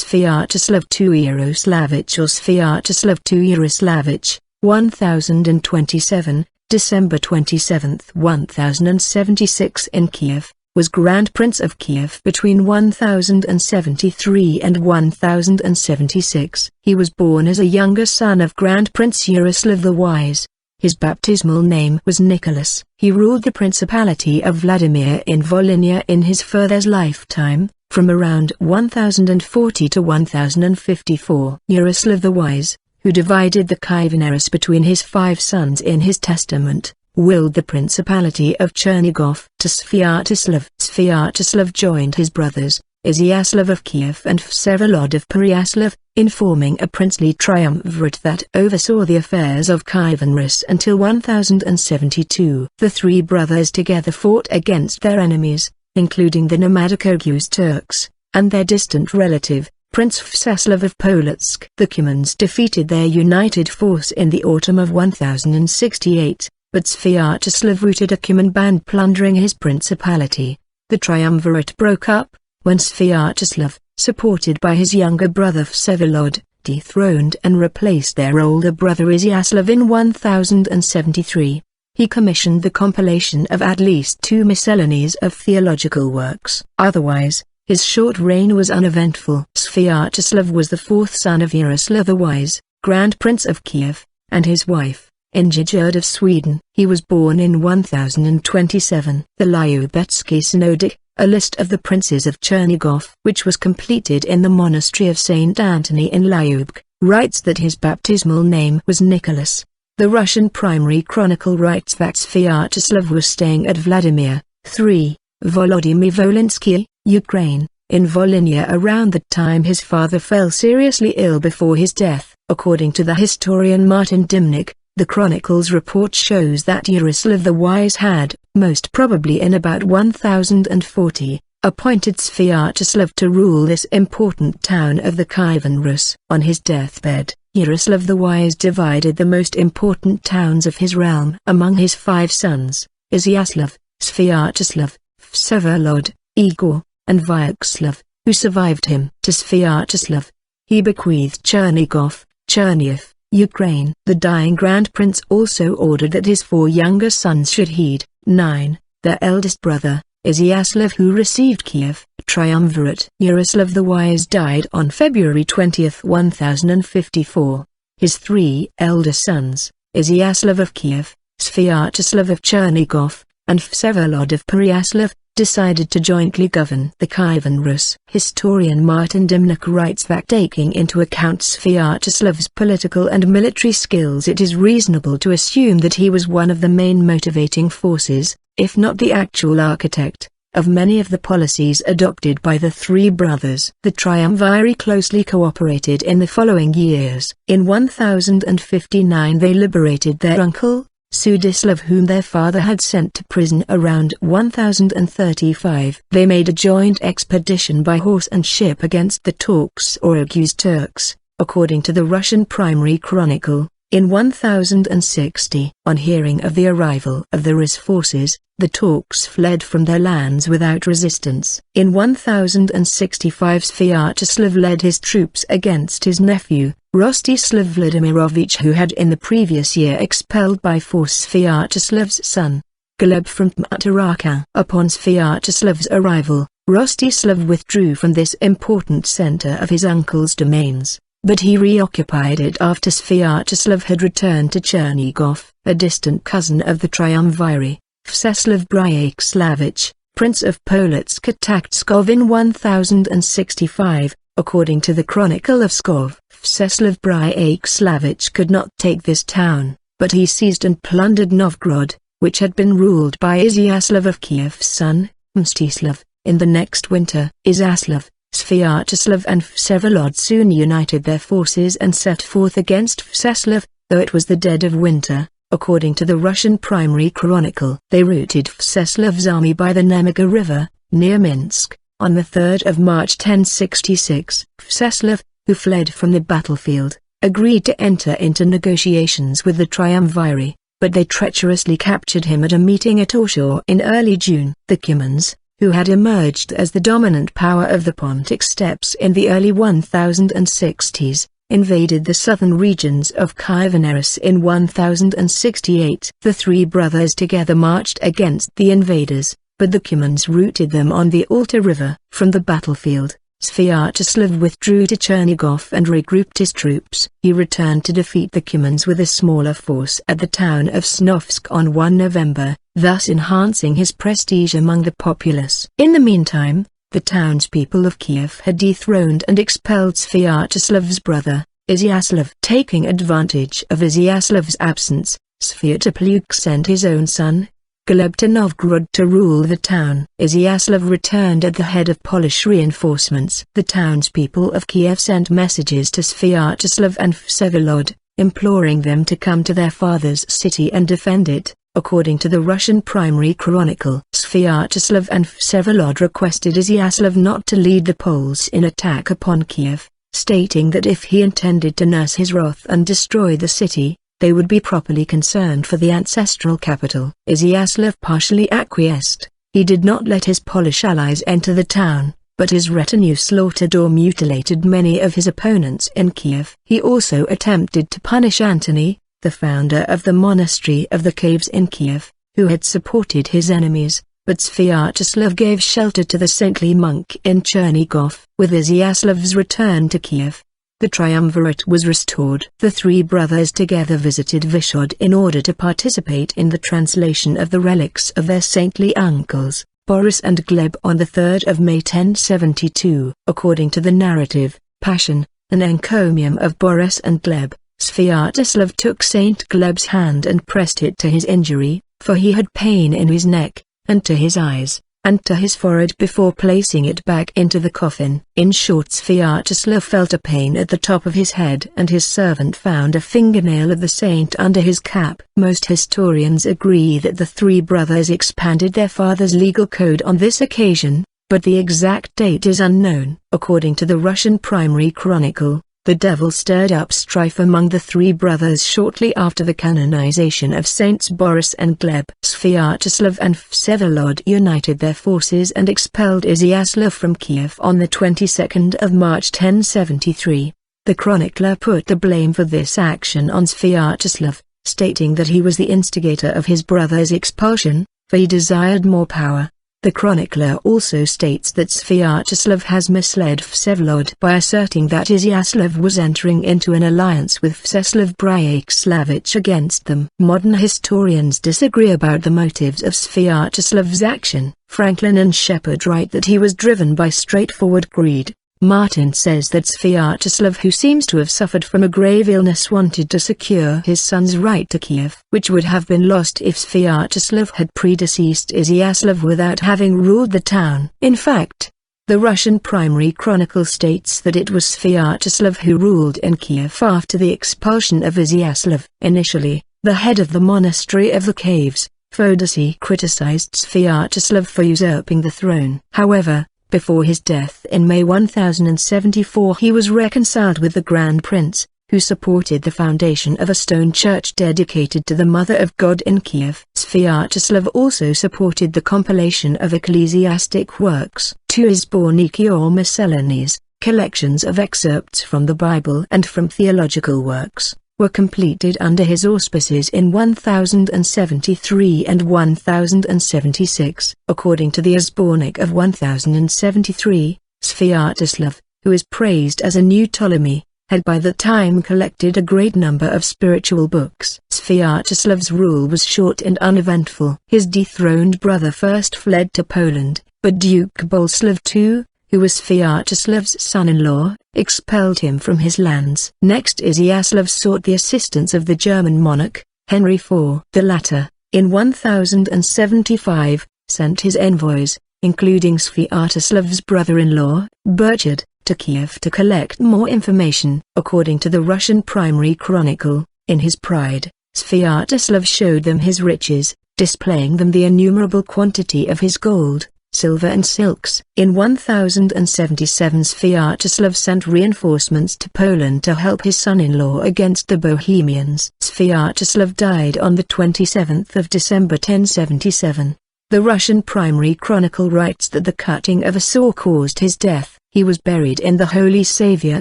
Sviatoslav II Iaroslavich or Sviatoslav II Yaroslavich, 1027, December 27, 1076 in Kiev, was Grand Prince of Kiev between 1073 and 1076. He was born as a younger son of Grand Prince Yaroslav the Wise. His baptismal name was Nicholas. He ruled the Principality of Vladimir in Volhynia in his father's lifetime, from around 1040 to 1054. Yaroslav the Wise, who divided the Kievan Rus between his 5 sons in his testament, willed the Principality of Chernigov to Sviatoslav. Sviatoslav joined his brothers, Iziaslav of Kiev and Vsevolod of Pereyaslav, in forming a princely triumvirate that oversaw the affairs of Kievan Rus until 1072. The 3 brothers together fought against their enemies, including the nomadic Oghuz Turks, and their distant relative, Prince Vseslav of Polotsk. The Cumans defeated their united force in the autumn of 1068, but Sviatoslav routed a Cuman band plundering his principality. The triumvirate broke up when Sviatoslav, supported by his younger brother Vsevolod, dethroned and replaced their older brother Iziaslav in 1073. He commissioned the compilation of at least 2 miscellanies of theological works. Otherwise, his short reign was uneventful. Sviatoslav was the 4th son of Yaroslav the Wise, Grand Prince of Kiev, and his wife, Ingegerd of Sweden. He was born in 1027. The Lyubetsky Synodic, a list of the princes of Chernigov, which was completed in the monastery of St. Anthony in Lyubk, writes that his baptismal name was Nicholas. The Russian primary chronicle writes that Sviatoslav was staying at Vladimir, 3, Volodymyr Volinsky, Ukraine, in Volhynia around the time his father fell seriously ill before his death. According to the historian Martin Dimnik, the chronicle's report shows that Yaroslav the Wise had, most probably in about 1040, appointed Sviatoslav to rule this important town of the Kievan Rus. On his deathbed, Yaroslav the Wise divided the most important towns of his realm among his 5 sons, Iziaslav, Sviatoslav, Vsevolod, Igor, and Vyacheslav, who survived him. To Sviatoslav, he bequeathed Chernigov, Chernihiv, Ukraine. The dying Grand Prince also ordered that his 4 younger sons should heed, 9, their eldest brother, Iziaslav, who received Kiev, triumvirate. Yaroslav the Wise died on February 20, 1054. His 3 elder sons, Iziaslav of Kiev, Sviatoslav of Chernigov, and Vsevolod of Pereyaslav, decided to jointly govern the Kievan Rus. Historian Martin Dimnik writes that taking into account Sviatoslav's political and military skills, it is reasonable to assume that he was one of the main motivating forces, if not the actual architect, of many of the policies adopted by the 3 brothers. The triumvirate closely cooperated in the following years. In 1059 they liberated their uncle, Sviatoslav, whom their father had sent to prison around 1035. They made a joint expedition by horse and ship against the Turks or Oghuz Turks, according to the Russian primary chronicle, in 1060. On hearing of the arrival of the Rus forces, the Turks fled from their lands without resistance. In 1065 Sviatoslav led his troops against his nephew, Rostislav Vladimirovich, who had in the previous year expelled by force Sviatoslav's son, Gleb, from Tmutarakan. Upon Sviatoslav's arrival, Rostislav withdrew from this important center of his uncle's domains, but he reoccupied it after Sviatoslav had returned to Chernigov. A distant cousin of the triumvirate, Vseslav Pereyaslav, Prince of Polotsk, attacked Pskov in 1065. According to the Chronicle of Pskov, Vseslav Pereyaslav could not take this town, but he seized and plundered Novgorod, which had been ruled by Iziaslav of Kiev's son, Mstislav. In the next winter, Iziaslav, Sviatoslav and Vsevolod soon united their forces and set forth against Vseslav, though it was the dead of winter. According to the Russian primary chronicle, they routed Vseslav's army by the Nemiga River, near Minsk. On the 3rd of March 1066, Vseslav, who fled from the battlefield, agreed to enter into negotiations with the triumvirate, but they treacherously captured him at a meeting at Orshaw in early June. The Cumans, who had emerged as the dominant power of the Pontic steppes in the early 1060s, invaded the southern regions of Kievan Rus in 1068. The three brothers together marched against the invaders, but the Cumans routed them on the Alta River. From the battlefield, Sviatoslav withdrew to Chernigov and regrouped his troops. He returned to defeat the Cumans with a smaller force at the town of Snovsk on 1 November, thus enhancing his prestige among the populace. In the meantime, the townspeople of Kiev had dethroned and expelled Sviatoslav's brother, Iziaslav. Taking advantage of Iziaslav's absence, Sviatoslav sent his own son, Gleb, to Novgorod to rule the town. Iziaslav returned at the head of Polish reinforcements. The townspeople of Kiev sent messages to Sviatoslav and Vsevolod, imploring them to come to their father's city and defend it. According to the Russian primary chronicle, Sviatoslav and Vsevolod requested Iziaslav not to lead the Poles in attack upon Kiev, stating that if he intended to nurse his wrath and destroy the city, they would be properly concerned for the ancestral capital. Iziaslav partially acquiesced. He did not let his Polish allies enter the town, but his retinue slaughtered or mutilated many of his opponents in Kiev. He also attempted to punish Antony, the founder of the monastery of the caves in Kiev, who had supported his enemies, but Sviatoslav gave shelter to the saintly monk in Chernigov. With Iziaslav's return to Kiev, the triumvirate was restored. The three brothers together visited Vsevolod in order to participate in the translation of the relics of their saintly uncles, Boris and Gleb, on the 3rd of May 1072. According to the narrative, Passion, an encomium of Boris and Gleb, Sviatoslav took Saint Gleb's hand and pressed it to his injury, for he had pain in his neck, and to his eyes, and to his forehead before placing it back into the coffin. In short, Sviatoslav felt a pain at the top of his head, and his servant found a fingernail of the saint under his cap. Most historians agree that the three brothers expanded their father's legal code on this occasion, but the exact date is unknown. According to the Russian primary chronicle, the devil stirred up strife among the three brothers shortly after the canonization of Saints Boris and Gleb. Sviatoslav and Vsevolod united their forces and expelled Iziaslav from Kiev on the 22nd of March 1073. The chronicler put the blame for this action on Sviatoslav, stating that he was the instigator of his brother's expulsion, for he desired more power. The chronicler also states that Sviatoslav has misled Vsevolod by asserting that Iziaslav was entering into an alliance with Vseslav Pereyaslav against them. Modern historians disagree about the motives of Sviatoslav's action. Franklin and Shepard write that he was driven by straightforward greed. Martin says that Sviatoslav, who seems to have suffered from a grave illness, wanted to secure his son's right to Kiev, which would have been lost if Sviatoslav had predeceased Iziaslav without having ruled the town. In fact, the Russian primary chronicle states that it was Sviatoslav who ruled in Kiev after the expulsion of Iziaslav. Initially, the head of the monastery of the caves, Fodosy, criticized Sviatoslav for usurping the throne. However, before his death in May 1074, he was reconciled with the Grand Prince, who supported the foundation of a stone church dedicated to the Mother of God in Kiev. Sviatoslav also supported the compilation of ecclesiastic works, two Zborniki or miscellanies, collections of excerpts from the Bible and from theological works, were completed under his auspices in 1073 and 1076. According to the Zbornik of 1073, Sviatoslav, who is praised as a new Ptolemy, had by the time collected a great number of spiritual books. Sviatoslav's rule was short and uneventful. His dethroned brother first fled to Poland, but Duke Boleslav II, who was Sviatoslav's son-in-law, expelled him from his lands. Next, Iziaslav sought the assistance of the German monarch, Henry IV. The latter, in 1075, sent his envoys, including Sviatoslav's brother-in-law, Burchard, to Kiev to collect more information. According to the Russian primary chronicle, in his pride, Sviatoslav showed them his riches, displaying them the innumerable quantity of his gold, silver and silks. In 1077, Sviatoslav sent reinforcements to Poland to help his son-in-law against the Bohemians. Sviatoslav died on the 27th of December 1077. The Russian primary chronicle writes that the cutting of a saw caused his death. He was buried in the Holy Saviour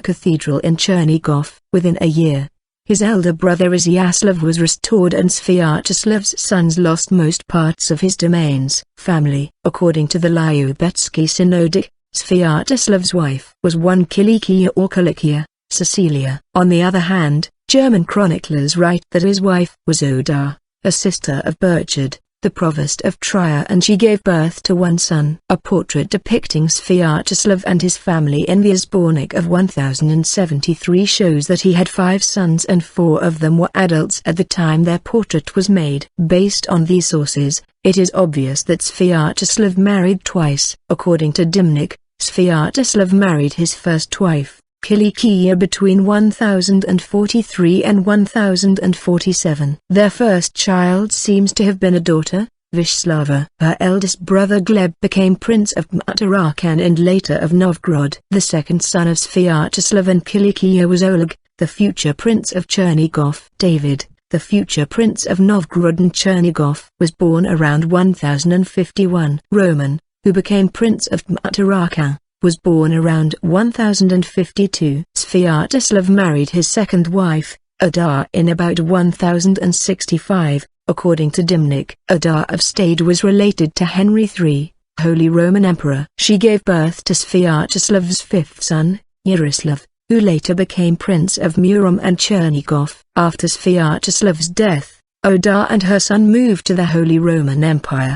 Cathedral in Chernigov. Within a year, his elder brother Iziaslav was restored and Sviatoslav's sons lost most parts of his domains. Family. According to the Lyubetsky Synodic, Sviatoslav's wife was one Kilikia or Kilikia, Cecilia. On the other hand, German chroniclers write that his wife was Oda, a sister of Burchard, the provost of Trier, and she gave birth to one son. A portrait depicting Sviatoslav and his family in the Zbornik of 1073 shows that he had 5 sons and 4 of them were adults at the time their portrait was made. Based on these sources, it is obvious that Sviatoslav married twice. According to Dimnik, Sviatoslav married his first wife, Kilikia, between 1043 and 1047. Their first child seems to have been a daughter, Vseslava. Her eldest brother Gleb became Prince of Tarakan and later of Novgorod. The second son of Sviatoslav and Kilikia was Oleg, the future Prince of Chernigov. David, the future Prince of Novgorod and Chernigov, was born around 1051. Roman, who became Prince of Tarakan, was born around 1052. Sviatoslav married his second wife, Ada, in about 1065. According to Dimnik, Ada of Stade was related to Henry III, Holy Roman Emperor. She gave birth to Sviatoslav's fifth son, Yaroslav, who later became Prince of Murom and Chernigov. After Sviatoslav's death, Oda and her son moved to the Holy Roman Empire.